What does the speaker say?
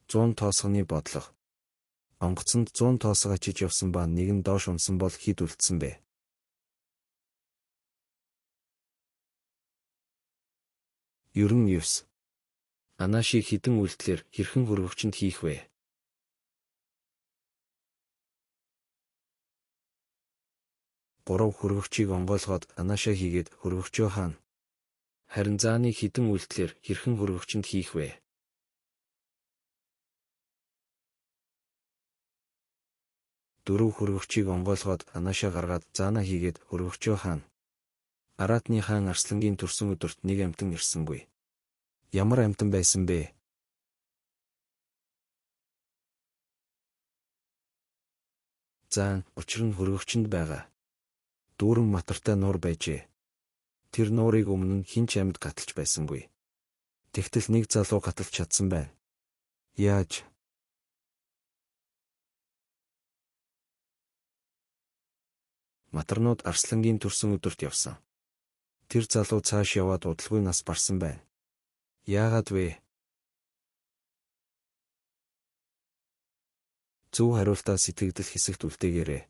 100 тоосгоны бодлого. Онгоцонд 100 тоосго ачиж явсан ба нэг нь доош унсан бол хэд үлдсэн бэ? Ер нь 9. Анаашийг хэдэн үйлдэлээр хэрхэн хөрвөгчөнд хийх вэ? Гурав хөрвөгчийг онгойлгоод анаашаа хийгээд хөрвөгчөө хаана? Харин зааныг хэдэн үйлдэлээр хэрхэн хөрвөгчөнд хийх вэ? 4 хөрвөгчийг онгойлгоод анаашаа гаргаад заанаа хийгээд хөрвөгчөө хаана? Аратны хаан Арслангийн төрсөн өдөрт нэг амьтан ирсэнгүй. Ямар амьтан байсан бэ? Заан учир нь хөрвөгчөнд байгаа. Дүүрэн матартай нуур байжээ. Тэр нуурыг өмнө нь хинч амьд гаталж байсангүй. Тэгтэл нэг залуу гаталж чадсан байна. Яаж? Матарнууд Арслангийн төрсөн өдөрт явсан. Тэр залуу цааш яваад удалгүй нас барсан байна. Яагаад вэ? Зөв хариултаа сэтгэгдэл хэсэгт үлдээгээрэй.